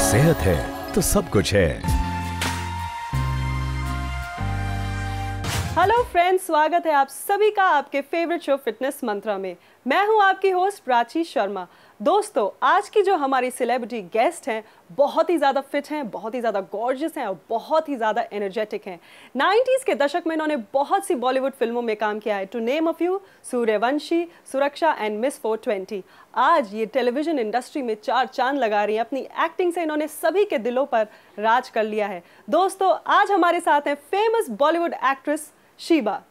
सेहत है तो सब कुछ है। हेलो फ्रेंड्स, स्वागत है आप सभी का आपके फेवरेट शो फिटनेस मंत्रा में। मैं हूं आपकी होस्ट प्राची शर्मा। दोस्तों, आज की जो हमारी सेलिब्रिटी गेस्ट हैं बहुत ही ज़्यादा फिट हैं, बहुत ही ज़्यादा गॉर्जियस हैं और बहुत ही ज़्यादा एनर्जेटिक हैं। 90s के दशक में इन्होंने बहुत सी बॉलीवुड फिल्मों में काम किया है। To name a few, Suryavanshi, Suraksha and miss 420। आज ये टेलीविजन इंडस्ट्री में चार चांद लगा रही हैं। अपनी एक्टिंग से इन्होंने सभी के दिलों पर राज कर लिया है। दोस्तों, आज हमारे साथ हैं famous Bollywood actress Sheeba.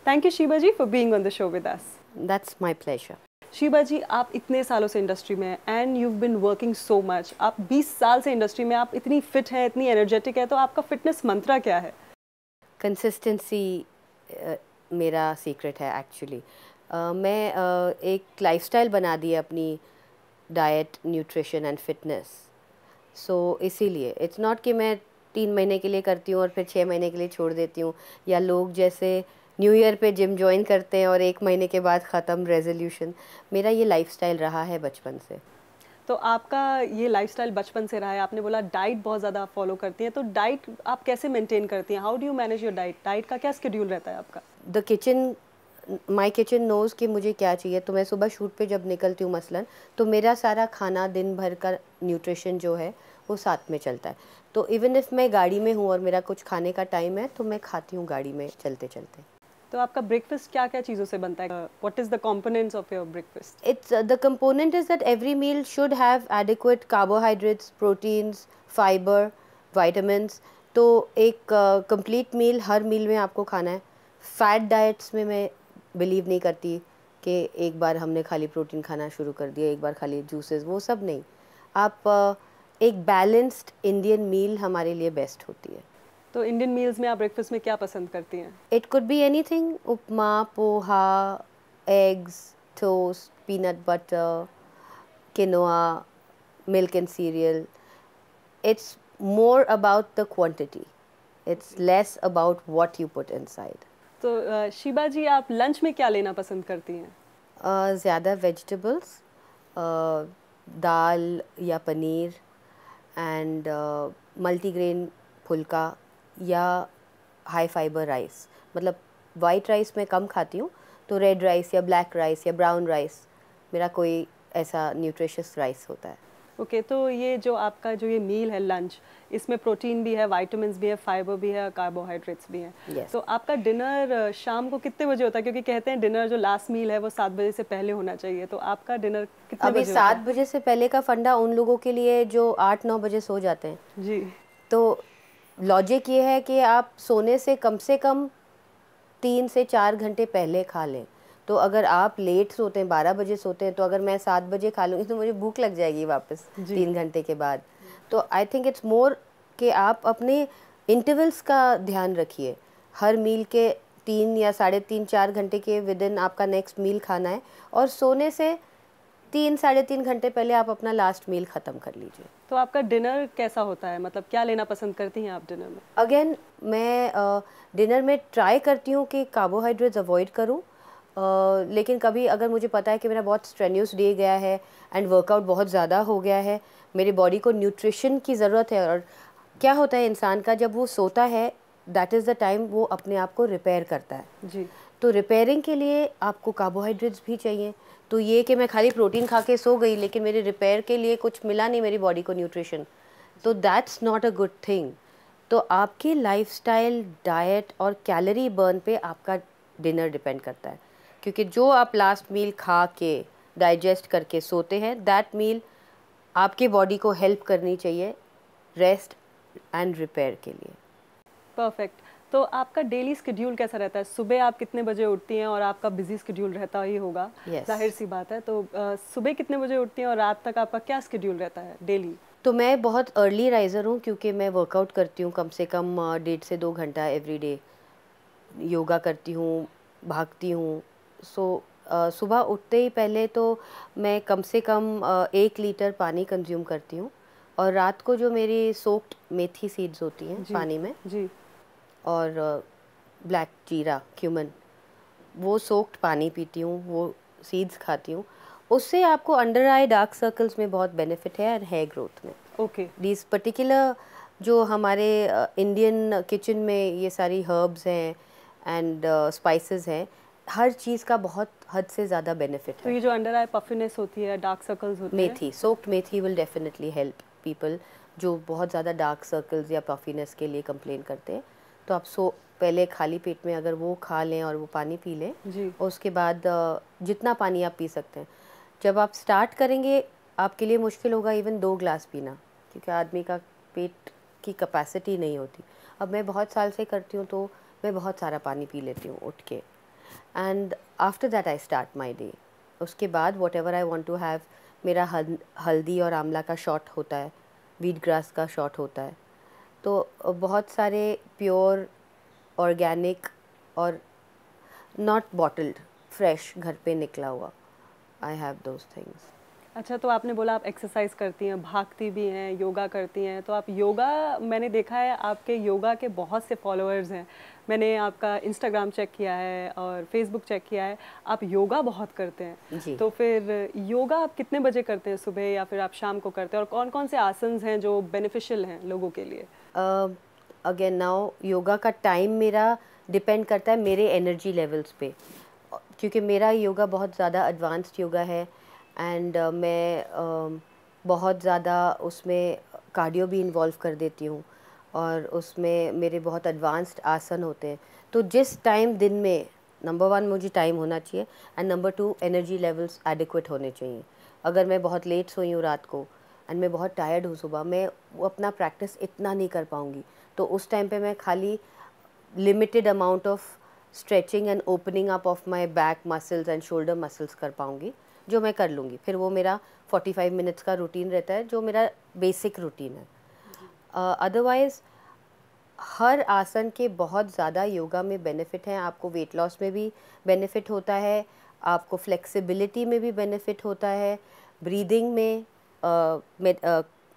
Thank you Sheeba ji for being on the show with us. That's my pleasure. Sheeba ji, आप इतने सालों से इंडस्ट्री में हैं and you been working so much. आप 20 साल से इंडस्ट्री में, आप इतनी फिट हैं, इतनी एनर्जेटिक है, तो आपका फिटनेस मंत्रा क्या है? Consistency मेरा सीक्रेट है एक्चुअली। मैं एक लाइफस्टाइल बना दी है अपनी डाइट, न्यूट्रिशन एंड फिटनेस। सो इसीलिए इट्स नॉट कि मैं 3 महीने के लिए करती हूँ और फिर 6 महीने के लिए छोड़ देती हूँ, या लोग जैसे न्यू ईयर पे जिम ज्वाइन करते हैं और 1 महीने के बाद ख़त्म रेजोल्यूशन। मेरा ये लाइफस्टाइल रहा है बचपन से। तो आपका ये लाइफस्टाइल बचपन से रहा है। आपने बोला डाइट बहुत ज़्यादा फॉलो करती हैं, तो डाइट आप कैसे मेंटेन करती हैं? How do you manage your diet? Diet का क्या शेड्यूल रहता है आपका? The kitchen, my kitchen knows कि मुझे क्या चाहिए। तो मैं सुबह शूट पे जब निकलती हूँ मसलन, तो मेरा सारा खाना, दिन भर का न्यूट्रिशन जो है वो साथ में चलता है। तो इवन इफ़ मैं गाड़ी में हूँ और मेरा कुछ खाने का टाइम है, तो मैं खाती हूँ गाड़ी में चलते चलते। तो आपका ब्रेकफास्ट क्या क्या चीज़ों से बनता है? What is the components of your breakfast? It's the component is that every meal should have adequate carbohydrates, proteins, fiber, vitamins. तो एक कंप्लीट मील हर मील में आपको खाना है। फैट डाइट्स में मैं बिलीव नहीं करती कि एक बार हमने खाली प्रोटीन खाना शुरू कर दिया, एक बार खाली जूसेस, वो सब नहीं। आप एक बैलेंस्ड इंडियन मील हमारे लिए बेस्ट होती है। तो इंडियन मील्स में आप ब्रेकफास्ट में क्या पसंद करती हैं? It could be anything, upma, poha, eggs, toast, peanut butter, quinoa, milk and cereal. It's more about the quantity. It's less about what you put inside. तो शीबा जी, आप लंच में क्या लेना पसंद करती हैं? ज़्यादा वेजिटेबल्स, दाल या पनीर, एंड मल्टीग्रेन फुल्का या हाई फाइबर राइस। मतलब वाइट राइस मैं कम खाती हूँ, तो रेड राइस या ब्लैक राइस या ब्राउन राइस मेरा कोई ऐसा न्यूट्रिशियस राइस होता है। ओके, तो ये जो आपका जो ये मील है लंच, इसमें प्रोटीन भी है, विटामिन्स भी है, फाइबर भी है, कार्बोहाइड्रेट्स भी हैं। Yes. तो आपका डिनर शाम को कितने बजे होता है? क्योंकि कहते हैं डिनर जो लास्ट मील है वो 7 बजे से पहले होना चाहिए। तो आपका डिनर कितने अभी बजे होता 7 बजे से पहले का फंडा उन लोगों के लिए जो 8-9 बजे सो जाते हैं। है जी? तो लॉजिक ये है कि आप सोने से कम 3 से 4 घंटे पहले खा लें। तो अगर आप लेट सोते हैं, 12 बजे सोते हैं, तो अगर मैं 7 बजे खा लूँगी तो मुझे भूख लग जाएगी वापस 3 घंटे के बाद। तो आई थिंक इट्स मोर कि आप अपने इंटरवल्स का ध्यान रखिए। हर मील के 3 या 3.5-4 घंटे के विद इन आपका नेक्स्ट मील खाना है, और सोने से 3-3.5 घंटे पहले आप अपना लास्ट मील ख़त्म कर लीजिए। तो आपका डिनर कैसा होता है? मतलब क्या लेना पसंद करती हैं आप डिनर में? अगेन मैं डिनर में ट्राई करती हूँ कि कार्बोहाइड्रेट्स अवॉइड करूँ, लेकिन कभी अगर मुझे पता है कि मेरा बहुत स्ट्रेन्यूस डे गया है एंड वर्कआउट बहुत ज़्यादा हो गया है, मेरी बॉडी को न्यूट्रिशन की ज़रूरत है। और क्या होता है इंसान का, जब वो सोता है दैट इज़ द टाइम वो अपने आप को रिपेयर करता है। जी। तो रिपेयरिंग के लिए आपको कार्बोहाइड्रेट्स भी चाहिए। तो ये कि मैं खाली प्रोटीन खा के सो गई लेकिन मेरे रिपेयर के लिए कुछ मिला नहीं मेरी बॉडी को न्यूट्रिशन, तो that's not a good thing. तो आपकी लाइफस्टाइल, डाइट और कैलोरी बर्न पे आपका डिनर डिपेंड करता है, क्योंकि जो आप लास्ट मील खा के डाइजेस्ट करके सोते हैं, दैट मील आपके बॉडी को हेल्प करनी चाहिए रेस्ट एंड रिपेयर के लिए। परफेक्ट। तो आपका डेली शेड्यूल कैसा रहता है? सुबह आप कितने बजे उठती हैं? और आपका बिजी शेड्यूल रहता ही होगा, Yes. जाहिर सी बात है। तो सुबह कितने बजे उठती हैं और रात तक आपका क्या शेड्यूल रहता है डेली? तो मैं बहुत अर्ली राइज़र हूँ, क्योंकि मैं वर्कआउट करती हूँ कम से कम 1.5 से 2 घंटा एवरी डे। योगा करती हूँ, भागती हूँ। सो सुबह उठते ही पहले तो मैं कम से कम 1 लीटर पानी कंज्यूम करती हूँ, और रात को जो मेरी सोक्ड मेथी सीड्स होती हैं जी, पानी में, जी, और ब्लैक जीरा क्यूमन, वो सोक्ड पानी पीती हूँ, वो सीड्स खाती हूँ। उससे आपको अंडर आई डार्क सर्कल्स में बहुत बेनिफिट है और हेयर ग्रोथ में। ओके, दीज पर्टिकुलर जो हमारे इंडियन किचन में ये सारी हर्ब्स हैं एंड स्पाइसेस हैं, हर चीज़ का बहुत हद से ज़्यादा बेनिफिट तो है। ये जो अंडर आई पफिनेस होती है, डार्क सर्कल्स होते हैं, methi, soaked methi will definitely help people जो बहुत ज़्यादा डार्क सर्कल्स या पफिनेस के लिए कंप्लेन करते हैं। तो आप पहले खाली पेट में अगर वो खा लें और वो पानी पी लें, जी, और उसके बाद जितना पानी आप पी सकते हैं। जब आप स्टार्ट करेंगे आपके लिए मुश्किल होगा इवन 2 ग्लास पीना, क्योंकि आदमी का पेट की कैपेसिटी नहीं होती। अब मैं बहुत साल से करती हूँ तो मैं बहुत सारा पानी पी लेती हूँ उठ के, and after that I start my day. उसके बाद whatever I want to have, मेरा हल्दी और आंवला का शॉट होता है, वीट ग्रास का शॉट होता है। तो बहुत सारे प्योर ऑर्गेनिक और नॉट बॉटल्ड फ्रेश घर पे निकला हुआ, आई हैव दोज थिंग्स। अच्छा, तो आपने बोला आप एक्सरसाइज करती हैं, भागती भी हैं, योगा करती हैं, तो आप योगा, मैंने देखा है आपके योगा के बहुत से फॉलोअर्स हैं। मैंने आपका इंस्टाग्राम चेक किया है और फेसबुक चेक किया है, आप योगा बहुत करते हैं। जी। तो फिर योगा आप कितने बजे करते हैं, सुबह या फिर आप शाम को करते हैं, और कौन कौन से आसन्स हैं जो बेनिफिशियल हैं लोगों के लिए? अगेन नाउ योगा का टाइम मेरा डिपेंड करता है मेरे एनर्जी लेवल्स पे, क्योंकि मेरा योगा बहुत ज़्यादा एडवांस्ड योगा है, एंड मैं बहुत ज़्यादा उसमें कार्डियो भी इन्वॉल्व कर देती हूँ, और उसमें मेरे बहुत एडवांस्ड आसन होते हैं। तो जिस टाइम दिन में, नंबर 1 मुझे टाइम होना चाहिए, and number 2 energy levels adequate होने चाहिए। अगर मैं बहुत लेट सोई हूँ रात को एंड मैं बहुत टायर्ड हूँ सुबह, मैं वो अपना प्रैक्टिस इतना नहीं कर पाऊँगी। तो उस टाइम पे मैं खाली limited amount of stretching and opening up of my back muscles and shoulder muscles कर पाऊँगी, जो मैं कर लूँगी। फिर वो मेरा 45 मिनट्स का रूटीन रहता है, जो मेरा बेसिक रूटीन है। अदरवाइज़ हर आसन के बहुत ज़्यादा योगा में बेनिफिट हैं। आपको वेट लॉस में भी बेनिफिट होता है, आपको फ्लेक्सिबिलिटी में भी बेनिफिट होता है, ब्रीदिंग में,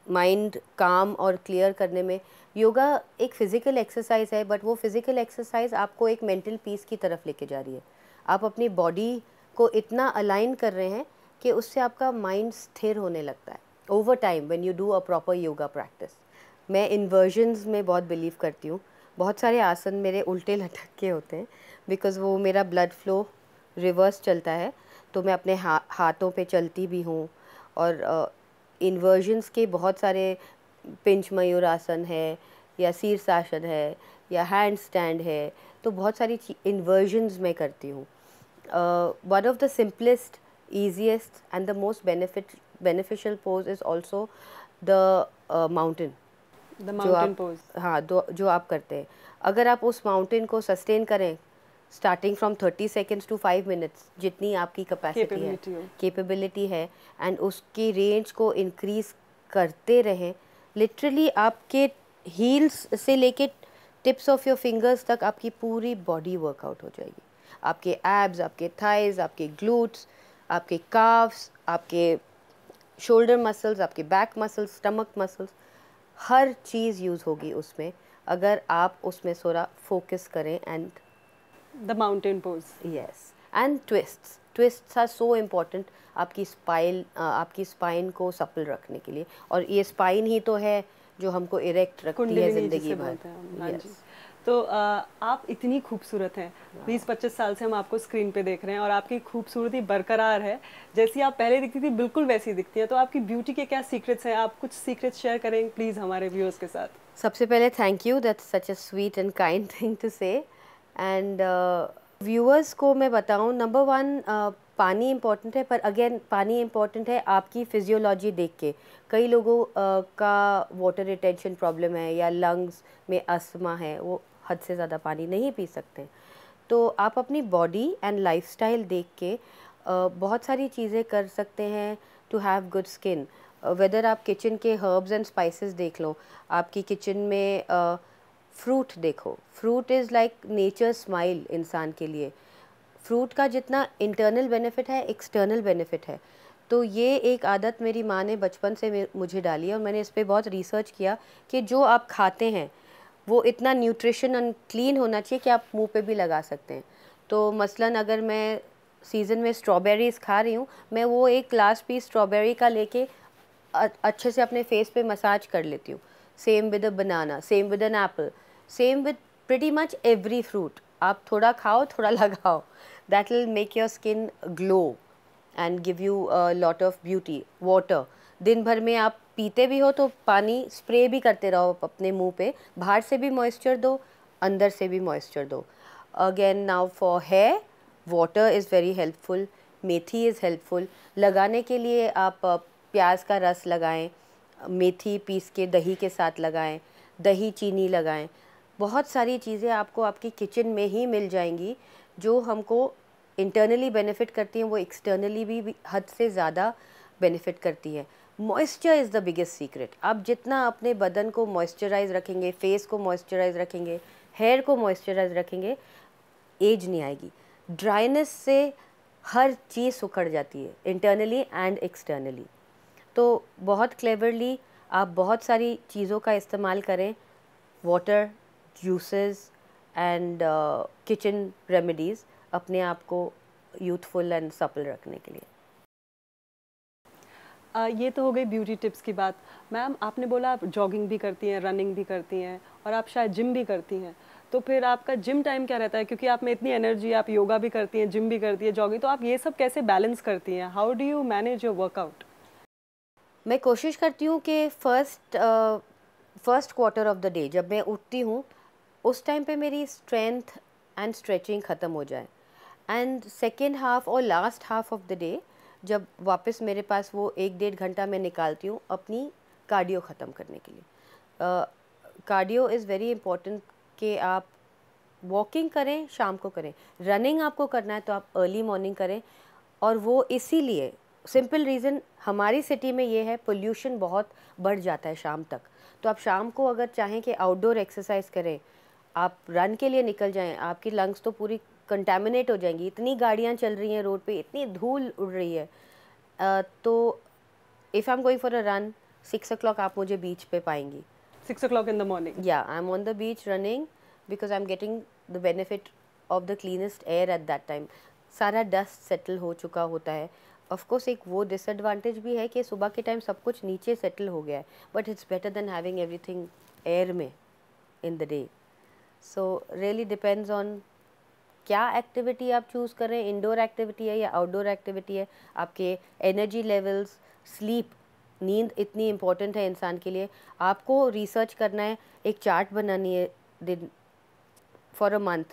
माइंड काम और क्लियर करने में। योगा एक फ़िज़िकल एक्सरसाइज है, बट वो फ़िज़िकल एक्सरसाइज आपको एक मेंटल पीस की तरफ लेके जा रही है। आप अपनी बॉडी को इतना अलाइन कर रहे हैं कि उससे आपका माइंड स्थिर होने लगता है over time when you do a proper yoga practice. मैं इन्वर्जन्स में बहुत बिलीव करती हूँ। बहुत सारे आसन मेरे उल्टे लटक के होते हैं, बिकॉज़ वो मेरा ब्लड फ्लो रिवर्स चलता है, तो मैं अपने हाथों पे चलती भी हूँ। और इन्वर्जन्स के बहुत सारे, पिंच मयूर आसन है, या शीर्षासन है, या हैंड स्टैंड है, तो बहुत सारी इन्वर्जन्स मैं करती हूँ। One of the simplest, easiest and the most beneficial pose is also the mountain, the जो माउंटेन आप, पोज। हाँ, जो आप करते हैं। अगर आप उस माउंटेन को सस्टेन करें, starting from 30 seconds to 5 minutes, जितनी आपकी कैपेसिटी है, कैपेबिलिटी हो। कैपेबिलिटी है, एंड उसकी रेंज को इंक्रीज करते रहें, लिटरली आपके हील्स से लेके टिप्स ऑफ योर फिंगर्स तक आपकी पूरी बॉडी वर्कआउट हो जाएगी। आपके एब्स, आपके थाइज, आपके ग्लूट्स, आपके काफ्स, आपके शोल्डर मसल्स, आपके बैक मसल्स, स्टमक मसल्स, हर चीज़ यूज़ होगी उसमें, अगर आप उसमें थोड़ा फोकस करें। And the mountain pose. Yes, and twists are so important आपकी स्पाइन को सपल रखने के लिए। और ये स्पाइन ही तो है जो हमको इरेक्ट रखती है कुंडलिनी ज़िंदगी जिसे भर। बोलते हैं। हाँ जी। यस। तो आप इतनी खूबसूरत हैं, 20-25 साल से हम आपको स्क्रीन पे देख रहे हैं और आपकी खूबसूरती बरकरार है। जैसी आप पहले दिखती थी बिल्कुल वैसी दिखती है। तो आपकी ब्यूटी के क्या सीक्रेट्स हैं? आप कुछ सीक्रेट्स शेयर करें प्लीज़ हमारे व्यूअर्स के साथ। सबसे पहले thank you, that's such a sweet and kind thing to say. And viewers को मैं बताऊं, नंबर 1 पानी इम्पॉर्टेंट है, पर अगेन पानी इम्पॉर्टेंट है आपकी फिजियोलॉजी देख के। कई लोगों का वाटर रिटेंशन प्रॉब्लम है, या लंग्स में अस्थमा है, वो हद से ज़्यादा पानी नहीं पी सकते। तो आप अपनी बॉडी एंड लाइफस्टाइल देख के बहुत सारी चीज़ें कर सकते हैं to have good skin. Whether आप किचन के हर्ब्स एंड स्पाइसेस देख लो, आपकी किचन में फ्रूट देखो, fruit is like nature smile इंसान के लिए। फ्रूट का जितना इंटरनल बेनिफिट है, एक्सटर्नल बेनिफिट है। तो ये एक आदत मेरी माँ ने बचपन से मुझे डाली है, और मैंने इस पे बहुत रिसर्च किया कि जो आप खाते हैं वो इतना न्यूट्रिशन एंड क्लीन होना चाहिए कि आप मुंह पे भी लगा सकते हैं। तो मसलन अगर मैं सीज़न में स्ट्रॉबेरीज़ खा रही हूँ, मैं वो एक लास्ट पीस स्ट्रॉबेरी का लेके अच्छे से अपने फेस पे मसाज कर लेती हूँ। Same with a banana, same with an apple, same with pretty much every fruit. आप थोड़ा खाओ, थोड़ा लगाओ, that will make your skin glow and give you a lot of beauty. Water दिन भर में आप पीते भी हो तो पानी स्प्रे भी करते रहो अपने मुंह पे, बाहर से भी मॉइस्चर दो, अंदर से भी मॉइस्चर दो। Again now for hair, water is very helpful, methi is helpful. लगाने के लिए आप प्याज का रस लगाएं, मेथी पीस के दही के साथ लगाएं, दही चीनी लगाएं। बहुत सारी चीज़ें आपको आपकी किचन में ही मिल जाएंगी जो हमको इंटरनली बेनिफिट करती हैं, वो एक्सटर्नली भी हद से ज़्यादा बेनिफिट करती है। Moisture is the biggest secret. आप जितना अपने बदन को मॉइस्चराइज रखेंगे, फेस को मॉइस्चराइज रखेंगे, हेयर को मॉइस्चराइज रखेंगे, एज नहीं आएगी। ड्राइनेस से हर चीज़ सुखड़ जाती है, इंटरनली एंड एक्सटर्नली। तो बहुत क्लेवरली आप बहुत सारी चीज़ों का इस्तेमाल करें, water, juices and kitchen remedies, अपने आप को यूथफुल एंड सपल रखने के लिए। ये तो हो गई ब्यूटी टिप्स की बात। मैम, आपने बोला आप जॉगिंग भी करती हैं, रनिंग भी करती हैं, और आप शायद जिम भी करती हैं। तो फिर आपका जिम टाइम क्या रहता है? क्योंकि आप में इतनी एनर्जी, आप योगा भी करती हैं, जिम भी करती हैं, जॉगिंग, तो आप ये सब कैसे बैलेंस करती हैं? How do you manage your workout? मैं कोशिश करती हूँ कि first quarter of the day जब मैं उठती हूँ उस टाइम पे मेरी स्ट्रेंथ एंड स्ट्रेचिंग ख़त्म हो जाए, एंड सेकेंड हाफ और last half of the day जब वापस मेरे पास वो 1-1.5 घंटा मैं निकालती हूँ अपनी कार्डियो ख़त्म करने के लिए। कार्डियो इज़ वेरी इम्पोर्टेंट कि आप वॉकिंग करें, शाम को करें। रनिंग आपको करना है तो आप अर्ली मॉर्निंग करें, और वो इसीलिए सिंपल रीज़न हमारी सिटी में ये है, पोल्यूशन बहुत बढ़ जाता है शाम तक। तो आप शाम को अगर चाहें कि आउटडोर एक्सरसाइज करें, आप रन के लिए निकल जाएं, आपकी लंग्स तो पूरी कंटेमिनेट हो जाएंगी, इतनी गाड़ियाँ चल रही हैं रोड पे, इतनी धूल उड़ रही है। तो if I am going for a run 6 o'clock आप मुझे बीच पे पाएंगी। 6 o'clock in the morning? Yeah, I'm on the beach running because I'm getting the benefit of the cleanest air at that time. सारा डस्ट सेटल हो चुका होता है। Of course एक वो डिसएडवांटेज भी है कि सुबह के टाइम सब कुछ नीचे सेटल हो गया है, but it's better than having everything air में in the day. So really depends on क्या एक्टिविटी आप चूज़ करें, इंडोर एक्टिविटी है या आउटडोर एक्टिविटी है, आपके एनर्जी लेवल्स, स्लीप, नींद इतनी इम्पॉर्टेंट है इंसान के लिए। आपको रिसर्च करना है, एक चार्ट बनानी है दिन फॉर अ मंथ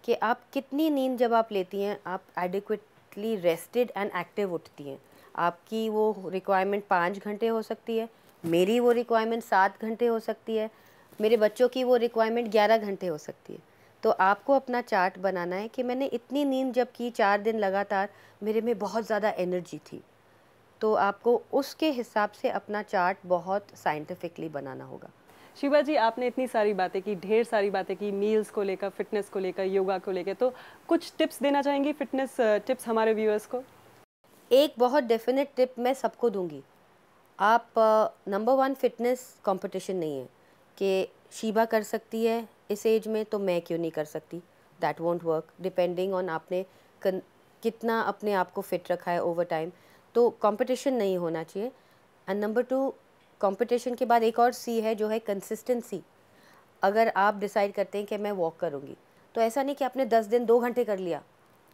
कि आप कितनी नींद जब आप लेती हैं आप एडिक्वेटली रेस्टेड एंड एक्टिव उठती हैं। आपकी वो रिक्वायरमेंट 5 घंटे हो सकती है, मेरी वो रिक्वायरमेंट 7 घंटे हो सकती है, मेरे बच्चों की वो रिक्वायरमेंट 11 घंटे हो सकती है। तो आपको अपना चार्ट बनाना है कि मैंने इतनी नींद जब की 4 दिन लगातार, मेरे में बहुत ज़्यादा एनर्जी थी, तो आपको उसके हिसाब से अपना चार्ट बहुत साइंटिफिकली बनाना होगा। शिवा जी, आपने इतनी सारी बातें की, ढेर सारी बातें की, मील्स को लेकर, फिटनेस को लेकर, योगा को लेकर, तो कुछ टिप्स देना चाहेंगी, फिटनेस टिप्स हमारे व्यूअर्स को? एक बहुत डेफिनेट टिप मैं सबको दूंगी। आप नंबर 1, फिटनेस कंपटीशन नहीं है कि शीबा कर सकती है इस एज में तो मैं क्यों नहीं कर सकती। That won't work, depending on आपने कितना अपने आप को फिट रखा है ओवर टाइम। तो कंपटीशन नहीं होना चाहिए। एंड नंबर 2, कंपटीशन के बाद एक और सी है जो है कंसिस्टेंसी। अगर आप डिसाइड करते हैं कि मैं वॉक करूँगी, तो ऐसा नहीं कि आपने 10 दिन 2 घंटे कर लिया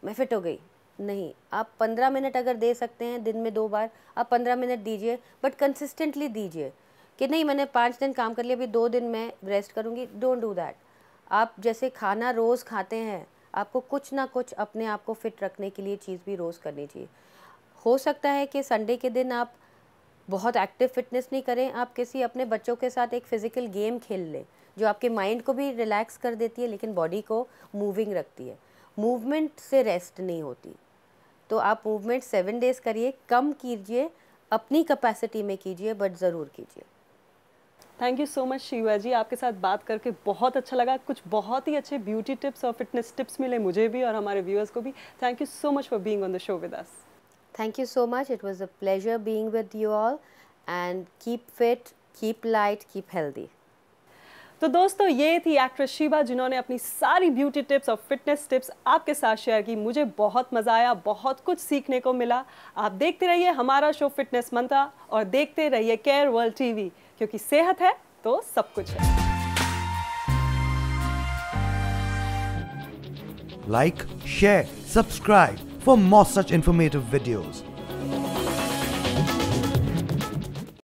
मैं फिट हो गई, नहीं। आप 15 मिनट अगर दे सकते हैं दिन में 2 बार, आप 15 मिनट दीजिए, बट कंसिस्टेंटली दीजिए कि नहीं मैंने 5 दिन काम कर लिया, अभी 2 दिन मैं रेस्ट करूँगी। Don't do that. आप जैसे खाना रोज़ खाते हैं, आपको कुछ ना कुछ अपने आप को फिट रखने के लिए चीज़ भी रोज़ करनी चाहिए। हो सकता है कि संडे के दिन आप बहुत एक्टिव फिटनेस नहीं करें, आप किसी अपने बच्चों के साथ एक फ़िज़िकल गेम खेल लें जो आपके माइंड को भी रिलैक्स कर देती है लेकिन बॉडी को मूविंग रखती है। मूवमेंट से रेस्ट नहीं होती, तो आप मूवमेंट 7 डेज़ करिए, कम कीजिए, अपनी कैपेसिटी में कीजिए, बट ज़रूर कीजिए। Thank you so much Shiva ji, आपके साथ बात करके बहुत अच्छा लगा। कुछ बहुत ही अच्छे ब्यूटी टिप्स और फिटनेस टिप्स मिले मुझे भी और हमारे व्यूअर्स को भी। Thank you so much for being on the show with us. Thank you so much. It was a pleasure being with you all. And keep fit, keep light, keep healthy. तो दोस्तों ये थी actress Sheeba जिन्होंने अपनी सारी beauty tips और fitness tips आपके साथ शेयर की। मुझे बहुत मज़ा आया, बहुत कुछ सीखने को मिला। आप देखते रहिए हमारा शो फिटनेस मंत्रा और देखते रहिए केयर वर्ल्ड टीवी, क्योंकि सेहत है तो सब कुछ है। Like, share, subscribe for more such informative videos.